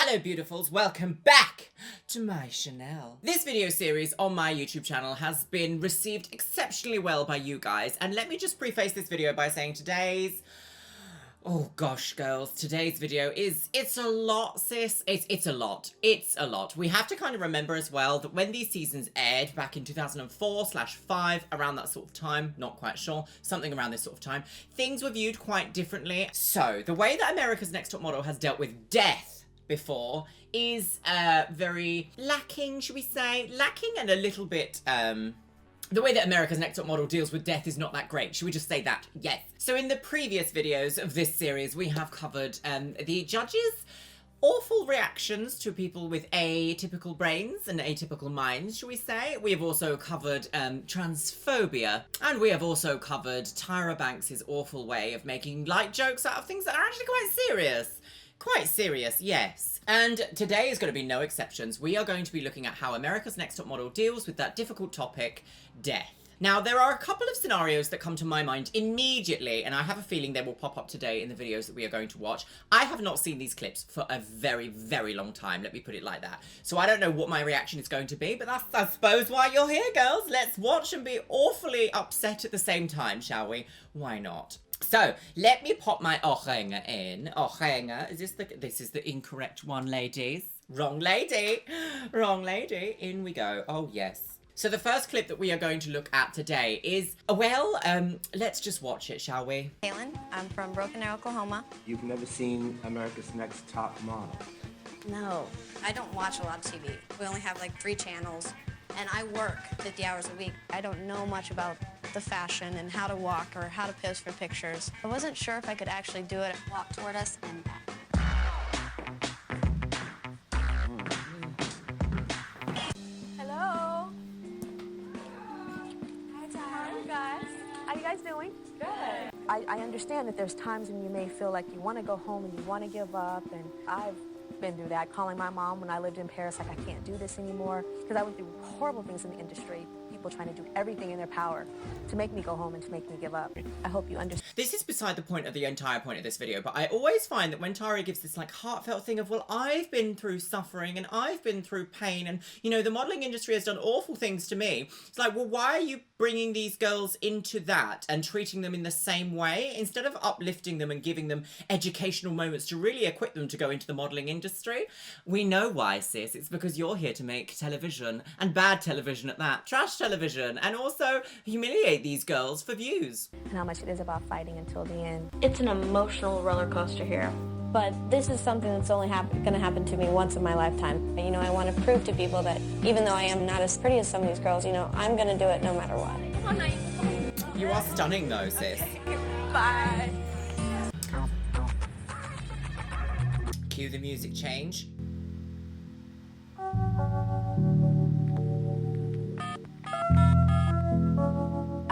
Hello beautifuls, welcome back to my Chanel. This video series on my YouTube channel has been received exceptionally well by you guys, and let me just preface this video by saying oh gosh girls, today's video it's a lot, sis. It's a lot. We have to kind of remember as well that when these seasons aired back in 2004/5, around that sort of time, not quite sure, something around this sort of time, things were viewed quite differently. So the way that America's Next Top Model has dealt with death before is very lacking, should we say? Lacking and a little bit, the way that America's Next Top Model deals with death is not that great. Should we just say that? Yes. So in the previous videos of this series, we have covered the judges' awful reactions to people with atypical brains and atypical minds, shall we say. We have also covered transphobia, and we have also covered Tyra Banks' awful way of making light jokes out of things that are actually quite serious. Quite serious, yes. And today is going to be no exceptions. We are going to be looking at how America's Next Top Model deals with that difficult topic, death. Now, there are a couple of scenarios that come to my mind immediately, and I have a feeling they will pop up today in the videos that we are going to watch. I have not seen these clips for a very, very long time, let me put it like that. So I don't know what my reaction is going to be, but that's, I suppose, why you're here, girls. Let's watch and be awfully upset at the same time, shall we? Why not? So, let me pop my ohrenge in. Ohrenge, this is the incorrect one, ladies. Wrong lady. Wrong lady. In we go. Oh, yes. So the first clip that we are going to look at today is, well, let's just watch it, shall we? Kahlen, I'm from Broken Arrow, Oklahoma. You've never seen America's Next Top Model? No. I don't watch a lot of TV. We only have like 3 channels, and I work 50 hours a week. I don't know much about the fashion and how to walk or how to pose for pictures. I wasn't sure if I could actually do it. Walk toward us and back. Hello. Hi, Tyra. Guys. How you guys doing? Good. I understand that there's times when you may feel like you want to go home and you want to give up, and I've been through that, calling my mom when I lived in Paris, like, I can't do this anymore, because I went through horrible things in the industry. People trying to do everything in their power to make me go home and to make me give up. I hope you understand. This is beside the point of the entire point of this video, but I always find that when Tyra gives this like heartfelt thing of, well, I've been through suffering and I've been through pain, and you know, the modeling industry has done awful things to me. It's like, well, why are you bringing these girls into that and treating them in the same way instead of uplifting them and giving them educational moments to really equip them to go into the modeling industry? We know why, sis. It's because you're here to make television, and bad television at that. Trash television, and also humiliate these girls for views. And how much it is about fighting until the end. It's an emotional roller coaster here. But this is something that's only going to happen to me once in my lifetime. You know, I want to prove to people that even though I am not as pretty as some of these girls, you know, I'm going to do it no matter what. You are stunning though, sis. Okay. Bye. Cue the music change.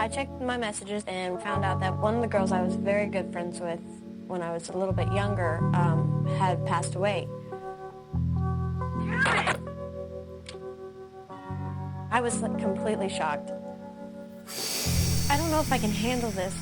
I checked my messages and found out that one of the girls I was very good friends with when I was a little bit younger had passed away. I was like, completely shocked. I don't know if I can handle this.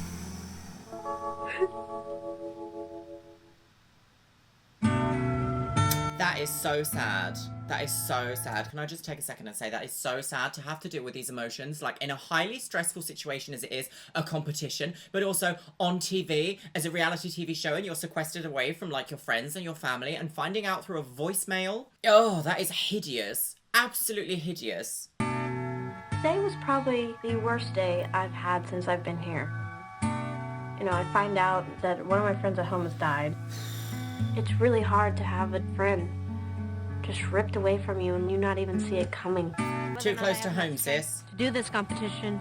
That is so sad. That is so sad. Can I just take a second and say that is so sad to have to deal with these emotions, like in a highly stressful situation as it is a competition, but also on TV as a reality TV show, and you're sequestered away from like your friends and your family, and finding out through a voicemail. Oh, that is hideous. Absolutely hideous. Today was probably the worst day I've had since I've been here. You know, I find out that one of my friends at home has died. It's really hard to have a friend just ripped away from you and you not even see it coming. Too close to home, sis. To do this competition,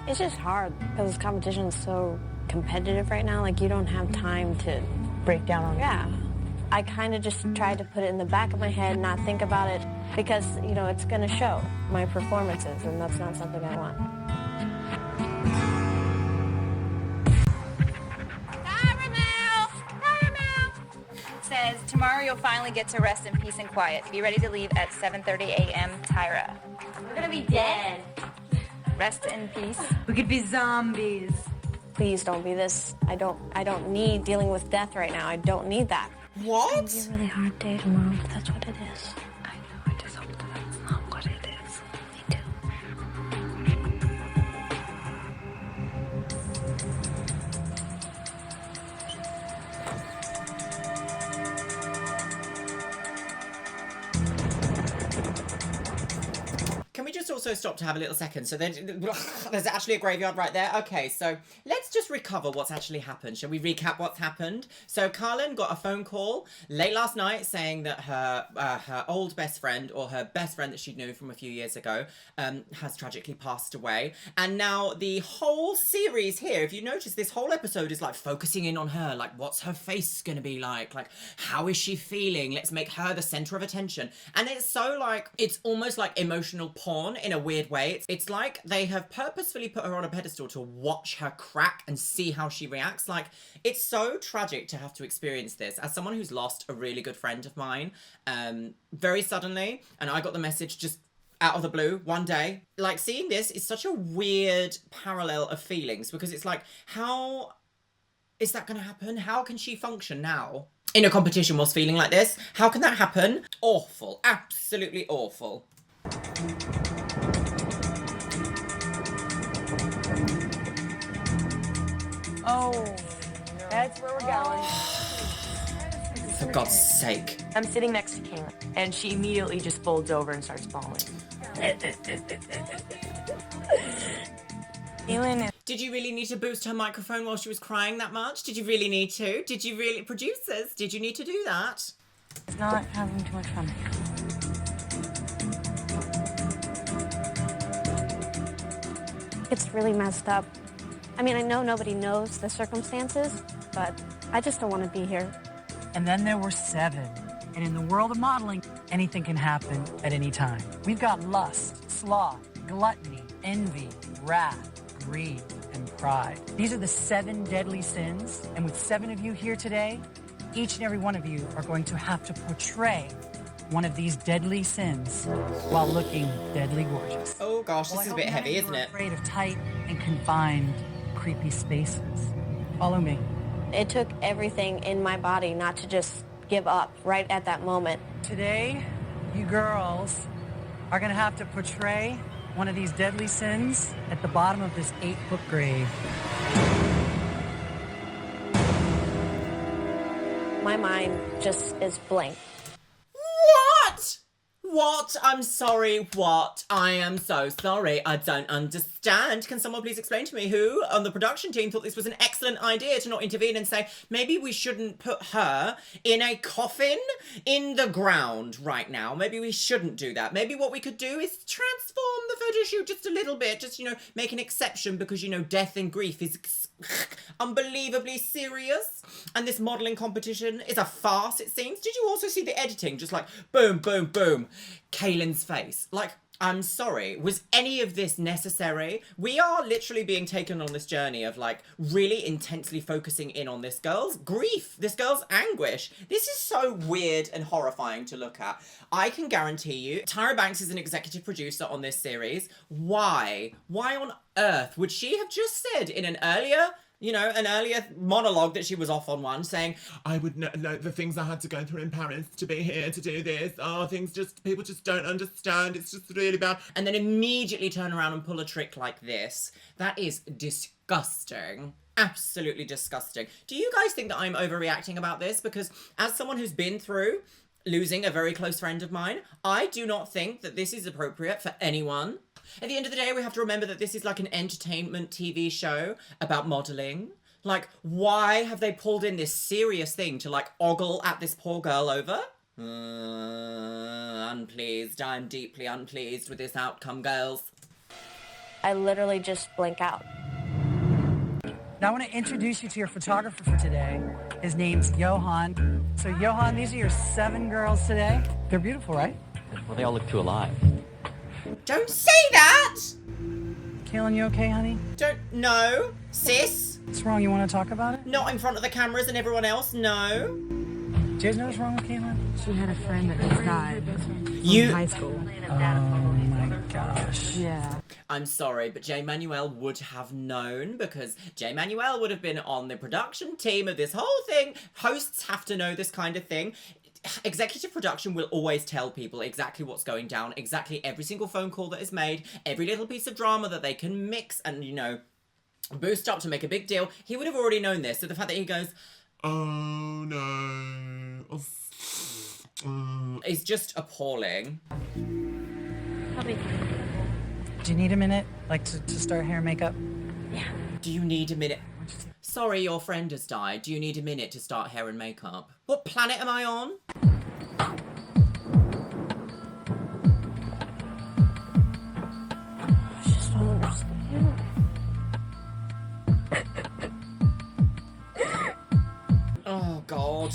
it's just hard because this competition is so competitive right now. Like, you don't have time to break down on it. Yeah. I kind of just tried to put it in the back of my head, not think about it, because, you know, it's going to show my performances, and that's not something I want. Says, tomorrow you'll finally get to rest in peace and quiet. Be ready to leave at 7:30 a.m. Tyra. We're gonna be dead. Rest in peace. We could be zombies. Please don't be this. I don't need dealing with death right now. I don't need that. It's It's gonna a really hard day tomorrow, but that's what it is. I know, I just hope that's not what it is. Me too. Can we just also stop to have a little second? So there's actually a graveyard right there. Okay, so let's just recover what's actually happened. Shall we recap what's happened? So Kahlen got a phone call late last night saying that her old best friend, or her best friend that she'd known from a few years ago, has tragically passed away. And now the whole series here, if you notice, this whole episode is like focusing in on her. Like, what's her face gonna be like? Like, how is she feeling? Let's make her the center of attention. And it's so like, it's almost like emotional porn in a weird way. It's like they have purposefully put her on a pedestal to watch her crack and see how she reacts. Like, it's so tragic to have to experience this as someone who's lost a really good friend of mine very suddenly, and I got the message just out of the blue one day. Like, seeing this is such a weird parallel of feelings, because it's like, how is that gonna happen? How can she function now in a competition whilst feeling like this? How can that happen? Awful, absolutely awful. Oh, that's where we're going. For God's sake. I'm sitting next to Kayla, and she immediately just folds over and starts bawling. Did you really need to boost her microphone while she was crying that much? Did you really need to? Did you really, producers, did you need to do that? It's not having too much fun. It's really messed up. I mean, I know nobody knows the circumstances, but I just don't want to be here. And then there were 7. And in the world of modeling, anything can happen at any time. We've got lust, sloth, gluttony, envy, wrath, greed, and pride. These are the 7 deadly sins. And with 7 of you here today, each and every one of you are going to have to portray one of these deadly sins while looking deadly gorgeous. Oh gosh, this is a bit heavy, isn't it? Afraid of tight and confined, creepy spaces. Follow me. It took everything in my body not to just give up right at that moment. Today, you girls are gonna have to portray one of these deadly sins at the bottom of this 8-foot grave. My mind just is blank. What? What? I'm sorry, what? I am so sorry. I don't understand. Can someone please explain to me who on the production team thought this was an excellent idea to not intervene and say, maybe we shouldn't put her in a coffin in the ground right now. Maybe we shouldn't do that. Maybe what we could do is transform the photo shoot just a little bit. Just, make an exception because, death and grief is unbelievably serious. And this modelling competition is a farce, it seems. Did you also see the editing? Just like, boom, boom, boom. Kaylin's face. Like, I'm sorry. Was any of this necessary? We are literally being taken on this journey of, like, really intensely focusing in on this girl's grief, this girl's anguish. This is so weird and horrifying to look at. I can guarantee you, Tyra Banks is an executive producer on this series. Why? Why on earth would she have just said in an earlier monologue that she was off on one, saying, I would know the things I had to go through in Paris to be here to do this. Oh, people just don't understand. It's just really bad. And then immediately turn around and pull a trick like this. That is disgusting. Absolutely disgusting. Do you guys think that I'm overreacting about this? Because as someone who's been through losing a very close friend of mine, I do not think that this is appropriate for anyone. At the end of the day, we have to remember that this is like an entertainment TV show about modelling. Like, why have they pulled in this serious thing to, like, ogle at this poor girl over? Unpleased. I'm deeply unpleased with this outcome, girls. I literally just blink out. Now I want to introduce you to your photographer for today. His name's Johan. So Johan, these are your 7 girls today. They're beautiful, right? Well, they all look too alive. Don't say that! Kaylin, you okay, honey? No. Sis? What's wrong? You want to talk about it? Not in front of the cameras and everyone else, no. Do you guys know what's wrong with Kaylin? She had a friend that just died You... in high school. Oh my gosh. Yeah. I'm sorry, but Jay Manuel would have known, because Jay Manuel would have been on the production team of this whole thing. Hosts have to know this kind of thing. Executive production will always tell people exactly what's going down, exactly every single phone call that is made, every little piece of drama that they can mix and, you know, boost up to make a big deal. He would have already known this, so the fact that he goes, oh no, is just appalling. Do you need a minute, like, to start hair and makeup? Yeah. Do you need a minute? Sorry, your friend has died. Do you need a minute to start hair and makeup? What planet am I on? I just don't understand. Oh, God.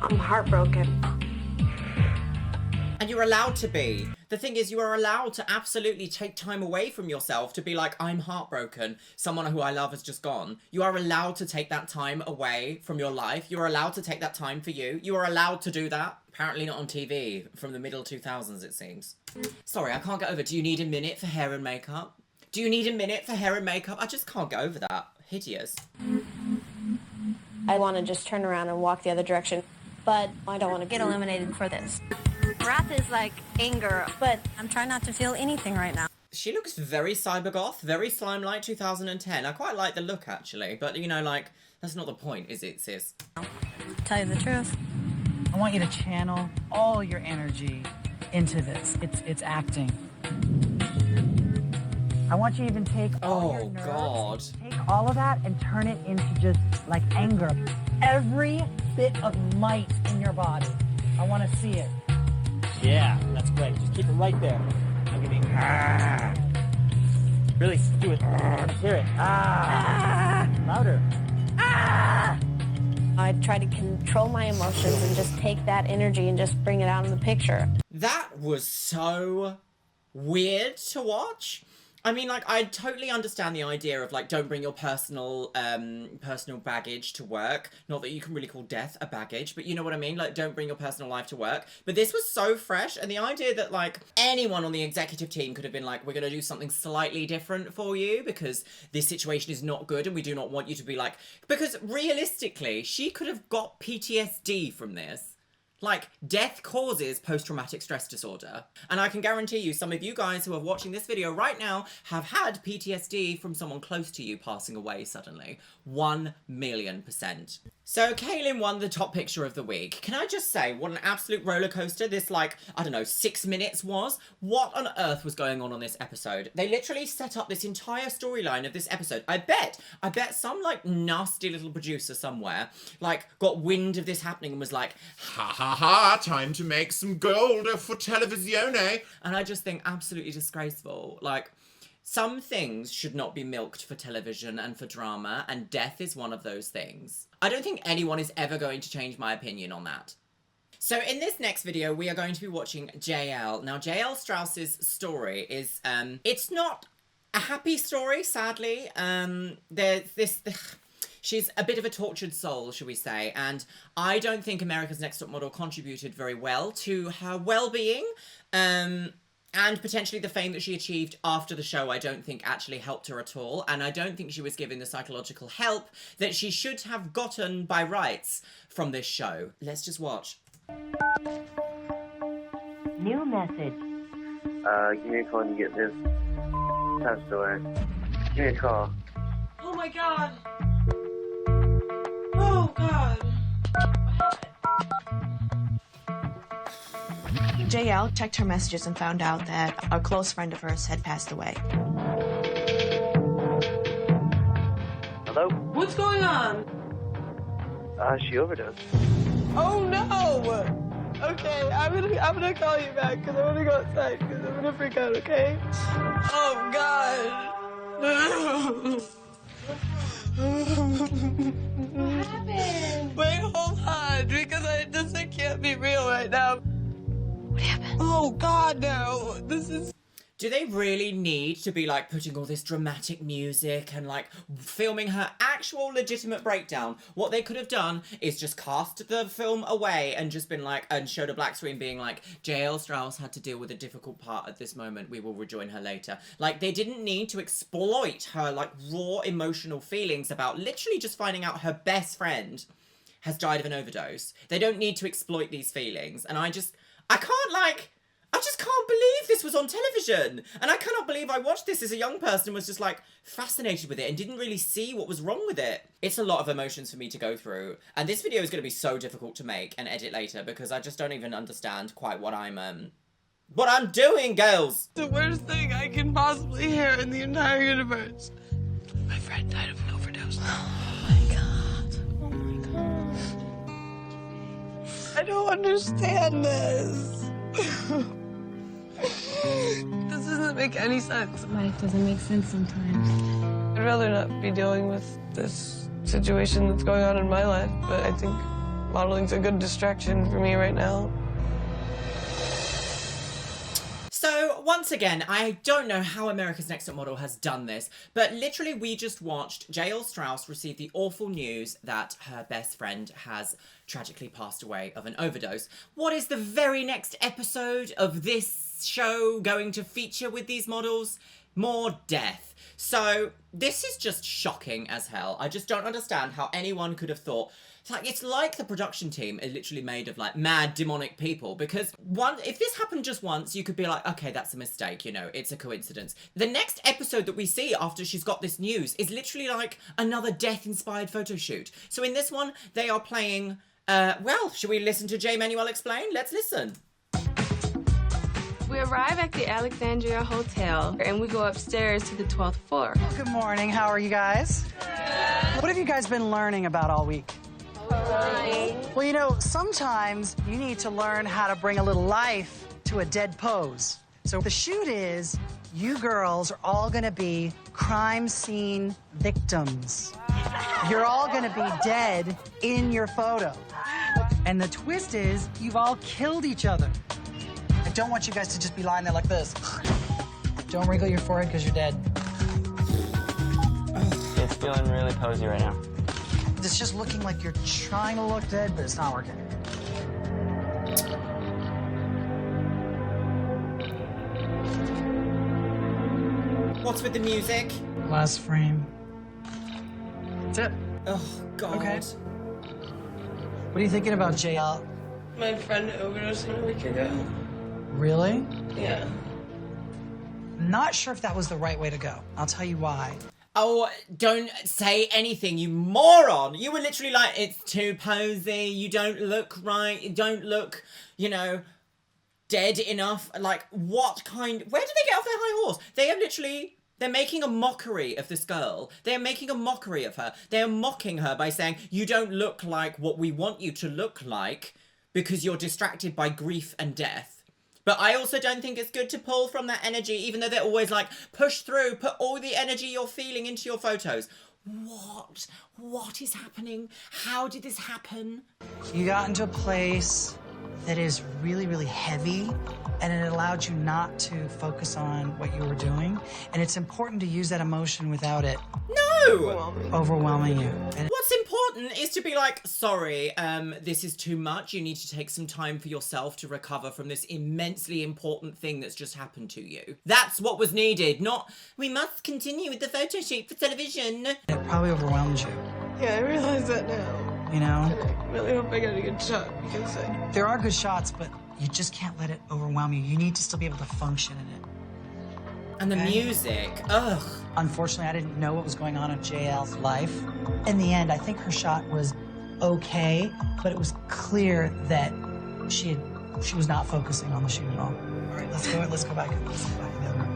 I'm heartbroken. And you're allowed to be. The thing is, you are allowed to absolutely take time away from yourself to be like, I'm heartbroken. Someone who I love has just gone. You are allowed to take that time away from your life. You are allowed to take that time for you. You are allowed to do that. Apparently not on TV from the middle 2000s, it seems. Sorry, I can't get over. Do you need a minute for hair and makeup? Do you need a minute for hair and makeup? I just can't get over that. Hideous. I want to just turn around and walk the other direction, but I don't want to Get eliminated for this. Wrath is like anger, but I'm trying not to feel anything right now. She looks very cybergoth, very Slime-like 2010. I quite like the look, actually. But, you know, like, that's not the point, is it, sis? Tell you the truth. I want you to channel all your energy into this. It's acting. I want you to even take all your nerves, God. take all of that and turn it into just like anger. Every bit of might in your body. I want to see it. Yeah, that's great. Just keep it right there. I'm gonna be, really do it. Let's hear it. Louder. I try to control my emotions and just take that energy and just bring it out in the picture. That was so weird to watch. I mean, like, I totally understand the idea of, like, don't bring your personal baggage to work. Not that you can really call death a baggage, but you know what I mean? Like, don't bring your personal life to work. But this was so fresh, and the idea that, like, anyone on the executive team could have been like, we're gonna do something slightly different for you because this situation is not good and we do not want you to be like... Because, realistically, she could have got PTSD from this. Like, death causes post-traumatic stress disorder. And I can guarantee you, some of you guys who are watching this video right now have had PTSD from someone close to you passing away suddenly. 1,000,000%. So Kahlen won the top picture of the week. Can I just say, what an absolute roller coaster this, like, I don't know, 6 minutes was? What on earth was going on this episode? They literally set up this entire storyline of this episode. I bet some, like, nasty little producer somewhere, like, got wind of this happening and was like, Ha ha ha, time to make some gold for televisione. and I just think absolutely disgraceful. Like, some things should not be milked for television and for drama, and death is one of those things. I don't think anyone is ever going to change my opinion on that. So in this next video, we are going to be watching Jael. Now, Jael Strauss's story is, it's not a happy story, sadly. She's a bit of a tortured soul, shall we say, and I don't think America's Next Top Model contributed very well to her well-being, and potentially the fame that she achieved after the show I don't think actually helped her at all, and I don't think she was given the psychological help that she should have gotten by rights from this show. Let's just watch. New message. Give me a call when you get this. Passed away. Give me a call. Oh my god. Oh god. Jael checked her messages and found out that a close friend of hers had passed away. Hello? What's going on? She overdosed. Oh no! Okay, I'm gonna call you back because I wanna go outside because I'm gonna freak out, okay? Oh god. What happened? Wait, hold on, because this can't be real right now. What happened? Oh god, no. This is... do they really need to be like putting all this dramatic music and like filming her actual legitimate breakdown? What they could have done is just cast the film away and just been like, and showed a black screen being like, Jael Strauss had to deal with a difficult part at this moment. We will rejoin her later. Like, they didn't need to exploit her like raw emotional feelings about literally just finding out her best friend has died of an overdose. They don't need to exploit these feelings. And I just can't believe this was on television. And I cannot believe I watched this as a young person and was just like fascinated with it and didn't really see what was wrong with it. It's a lot of emotions for me to go through. And this video is going to be so difficult to make and edit later because I just don't even understand quite what I'm doing, girls. The worst thing I can possibly hear in the entire universe. My friend died of an overdose. Oh my God. Oh my God. I don't understand this. This doesn't make any sense. Life doesn't make sense sometimes. I'd rather not be dealing with this situation that's going on in my life, but I think modeling's a good distraction for me right now. So, once again, I don't know how America's Next Top Model has done this, but literally we just watched Jael Strauss receive the awful news that her best friend has tragically passed away of an overdose. What is the very next episode of this show going to feature with these models? More death. So, this is just shocking as hell. I just don't understand how anyone could have thought. It's like the production team is literally made of like mad demonic people, because if this happened just once, you could be like, okay, that's a mistake, you know, it's a coincidence. The next episode that we see after she's got this news is literally like another death-inspired photo shoot. So in this one, they are playing, well, should we listen to J. Manuel explain? Let's listen. We arrive at the Alexandria Hotel, and we go upstairs to the 12th floor. Well, good morning. How are you guys? What have you guys been learning about all week? Well, you know, sometimes you need to learn how to bring a little life to a dead pose. So the shoot is, you girls are all gonna be crime scene victims. You're all gonna be dead in your photo. And the twist is, you've all killed each other. I don't want you guys to just be lying there like this. Don't wrinkle your forehead because you're dead. It's feeling really cozy right now. It's just looking like you're trying to look dead, but it's not working. What's with the music? Last frame. That's it. Oh, God. Okay. What are you thinking about, Jael? My friend overdosed a week ago. Really? Yeah. Not sure if that was the right way to go. I'll tell you why. Oh, don't say anything, you moron! You were literally like, it's too posy, you don't look right, you don't look, you know, dead enough. Like, where did they get off their high horse? They have literally, they're making a mockery of this girl. They are making a mockery of her. They are mocking her by saying, you don't look like what we want you to look like because you're distracted by grief and death. But I also don't think it's good to pull from that energy, even though they're always like, push through, put all the energy you're feeling into your photos. What? What is happening? How did this happen? You got into a place that is really, really heavy, and it allowed you not to focus on what you were doing. And it's important to use that emotion without it overwhelming you. And what's important is to be like, sorry, this is too much. You need to take some time for yourself to recover from this immensely important thing that's just happened to you. That's what was needed, not, we must continue with the photo shoot for television. it probably overwhelmed you, Yeah, I realize that now. you know? I really hope I get a good shot because There are good shots, but you just can't let it overwhelm you. You need to still be able to function in it. And the music, ugh. Unfortunately, I didn't know what was going on in Jael's life. In the end, I think her shot was okay, but it was clear that she was not focusing on the shoot at all. All right, let's go back. Let's go back in the other room.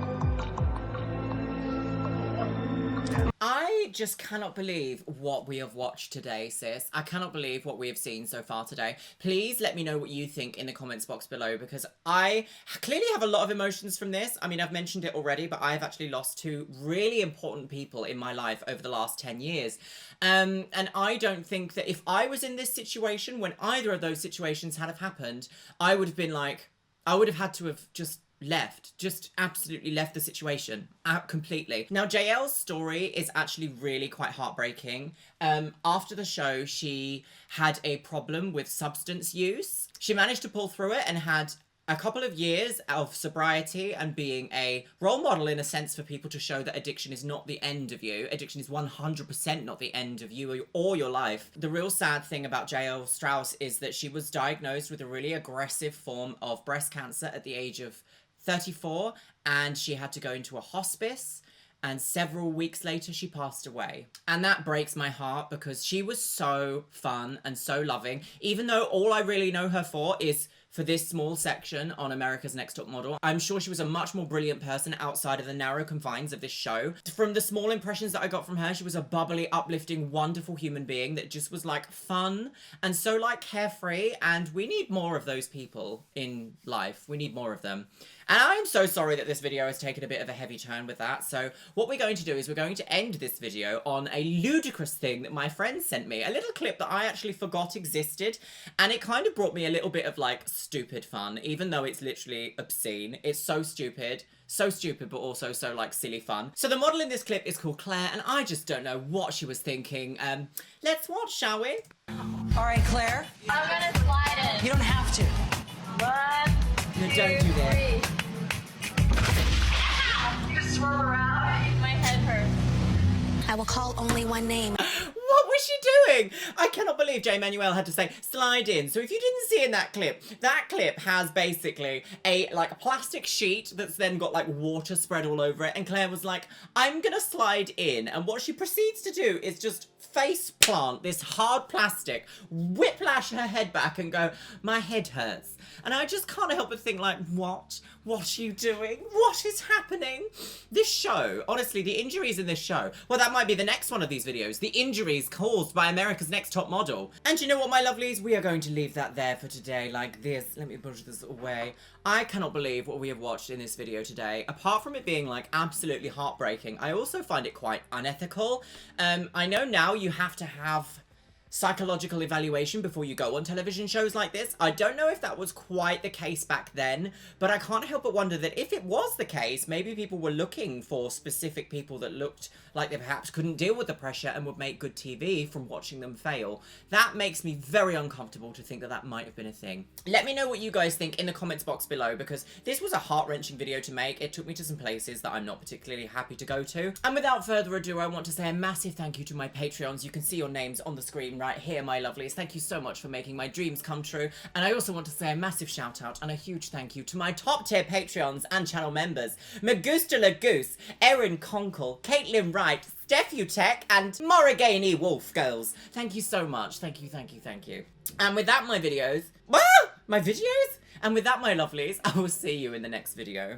I just cannot believe what we have watched today, sis. I cannot believe what we have seen so far today. Please let me know what you think in the comments box below, because I clearly have a lot of emotions from this. I mean, I've mentioned it already, but I've actually lost two really important people in my life over the last 10 years. And I don't think that if I was in this situation, when either of those situations had have happened, I would have been like, I would have had to have just left, just absolutely left the situation out completely. Now, Jael's story is actually really quite heartbreaking. After the show, she had a problem with substance use. She managed to pull through it and had a couple of years of sobriety and being a role model in a sense for people to show that addiction is not the end of you. Addiction is 100% not the end of you or your life. The real sad thing about Jael Strauss is that she was diagnosed with a really aggressive form of breast cancer at the age of 34, and she had to go into a hospice, and several weeks later she passed away. And that breaks my heart because she was so fun and so loving, even though all I really know her for is for this small section on America's Next Top Model. I'm sure she was a much more brilliant person outside of the narrow confines of this show. From the small impressions that I got from her, she was a bubbly, uplifting, wonderful human being that just was like fun and so like carefree, and we need more of those people in life. We need more of them. And I'm so sorry that this video has taken a bit of a heavy turn with that. So what we're going to do is we're going to end this video on a ludicrous thing that my friend sent me. A little clip that I actually forgot existed. And it kind of brought me a little bit of like stupid fun, even though it's literally obscene. It's so stupid, but also so like silly fun. So the model in this clip is called Claire, and I just don't know what she was thinking. Let's watch, shall we? All right, Claire. I'm gonna slide in. You don't have to. 1, No, don't do that. You swirl around. My head hurts. I will call only one name. What was she doing? I cannot believe Jay Manuel had to say slide in. So if you didn't see in that clip has basically a like plastic sheet that's then got like water spread all over it, and Claire was like, I'm gonna slide in, and what she proceeds to do is just face plant this hard plastic, whiplash her head back and go, my head hurts. And I just can't help but think like, what are you doing? What is happening? This show, honestly, the injuries in this show, well, that might be the next one of these videos, the injuries caused by America's Next Top Model. And you know what, my lovelies, we are going to leave that there for today like this. Let me push this away. I cannot believe what we have watched in this video today. Apart from it being like absolutely heartbreaking, I also find it quite unethical. I know now you have to have psychological evaluation before you go on television shows like this. I don't know if that was quite the case back then, but I can't help but wonder that if it was the case, maybe people were looking for specific people that looked like they perhaps couldn't deal with the pressure and would make good TV from watching them fail. That makes me very uncomfortable to think that that might have been a thing. Let me know what you guys think in the comments box below, because this was a heart-wrenching video to make. It took me to some places that I'm not particularly happy to go to. And without further ado, I want to say a massive thank you to my Patreons. You can see your names on the screen right here, my lovelies. Thank you so much for making my dreams come true. And I also want to say a massive shout out and a huge thank you to my top tier Patreons and channel members, Magusta Lagoose, Erin Conkle, Caitlin Wright, Steph Utech, and Morriganey Wolf Girls. Thank you so much. Thank you. And with that, my videos, and with that, my lovelies, I will see you in the next video.